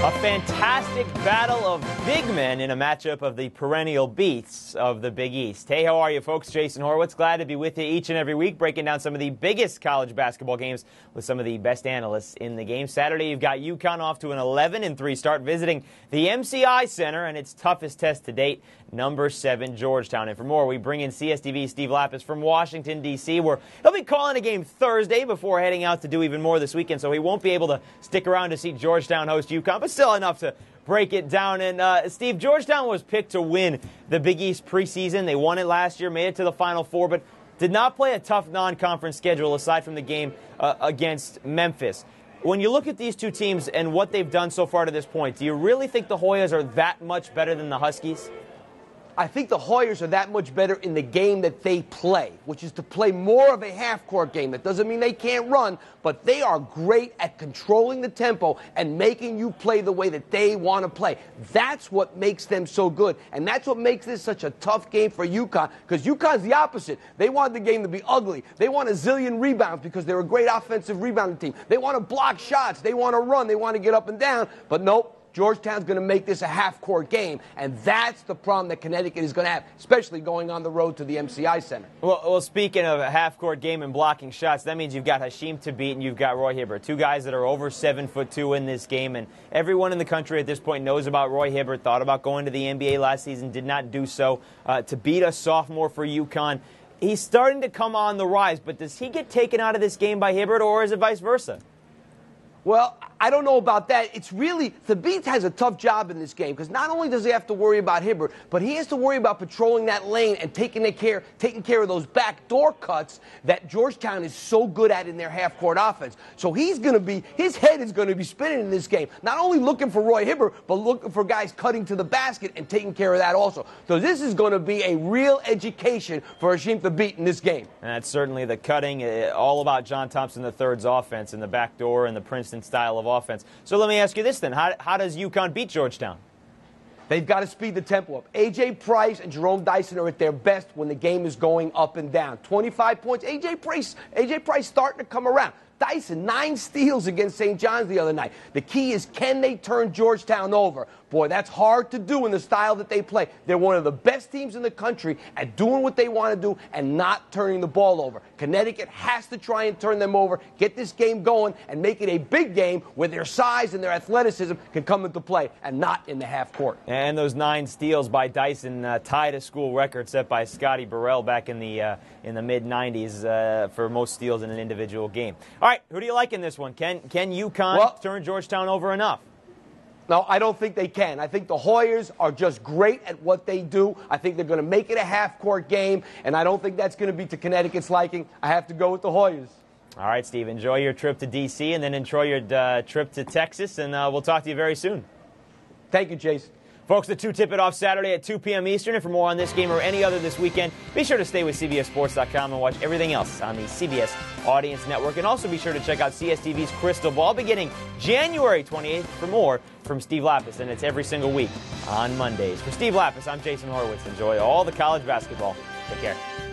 A fantastic battle of big men in a matchup of the perennial beasts of the Big East. Hey, how are you, folks? Jason Horowitz, glad to be with you each and every week, breaking down some of the biggest college basketball games with some of the best analysts in the game. Saturday, you've got UConn off to an 11-3 start, visiting the MCI Center and its toughest test to date, number 7 Georgetown. And for more, we bring in CSTV Steve Lappas from Washington, D.C., where he'll be calling a game Thursday before heading out to do even more this weekend, so he won't be able to stick around to see Georgetown host UConn, but still enough to break it down. And Steve, Georgetown was picked to win the Big East preseason. They won it last year, made it to the Final Four, but did not play a tough non-conference schedule aside from the game against Memphis. When you look at these two teams and what they've done so far to this point, do you really think the Hoyas are that much better than the Huskies? I think the Hoyas are that much better in the game that they play, which is to play more of a half-court game. That doesn't mean they can't run, but they are great at controlling the tempo and making you play the way that they want to play. That's what makes them so good, and that's what makes this such a tough game for UConn, because UConn's the opposite. They want the game to be ugly. They want a zillion rebounds because they're a great offensive rebounding team. They want to block shots. They want to run. They want to get up and down, but nope. Georgetown's going to make this a half-court game, and that's the problem that Connecticut is going to have, especially going on the road to the MCI Center. Well, speaking of a half-court game and blocking shots, that means you've got Hasheem Thabeet and you've got Roy Hibbert, two guys that are over 7'2" in this game, and everyone in the country at this point knows about Roy Hibbert, thought about going to the NBA last season, did not do so. Thabeet, a sophomore for UConn, he's starting to come on the rise, but does he get taken out of this game by Hibbert, or is it vice versa? Well, I don't know about that. It's really, Thabeet has a tough job in this game because not only does he have to worry about Hibbert, but he has to worry about patrolling that lane and taking care of those backdoor cuts that Georgetown is so good at in their half-court offense. So his head is going to be spinning in this game, not only looking for Roy Hibbert, but looking for guys cutting to the basket and taking care of that also. So this is going to be a real education for Hasheem Thabeet in this game. And that's certainly the cutting, all about John Thompson III's offense and the backdoor and the Princeton style of offense. So let me ask you this then. How does UConn beat Georgetown? They've got to speed the tempo up. A.J. Price and Jerome Dyson are at their best when the game is going up and down. 25 points. A.J. Price starting to come around. Dyson, 9 steals against St. John's the other night. The key is, can they turn Georgetown over? Boy, that's hard to do in the style that they play. They're one of the best teams in the country at doing what they want to do and not turning the ball over. Connecticut has to try and turn them over, get this game going, and make it a big game where their size and their athleticism can come into play and not in the half court. And those 9 steals by Dyson tied a school record set by Scotty Burrell back in the mid-'90s for most steals in an individual game. All right, who do you like in this one? Can UConn turn Georgetown over enough? No, I don't think they can. I think the Hoyas are just great at what they do. I think they're going to make it a half-court game, and I don't think that's going to be to Connecticut's liking. I have to go with the Hoyas. All right, Steve, enjoy your trip to D.C. and then enjoy your trip to Texas, and we'll talk to you very soon. Thank you, Jason. Folks, the 2 tip it off Saturday at 2 p.m. Eastern. And for more on this game or any other this weekend, be sure to stay with CBSSports.com and watch everything else on the CBS Audience Network. And also be sure to check out CSTV's Crystal Ball beginning January 28th for more from Steve Lappas. And it's every single week on Mondays. For Steve Lappas, I'm Jason Horowitz. Enjoy all the college basketball. Take care.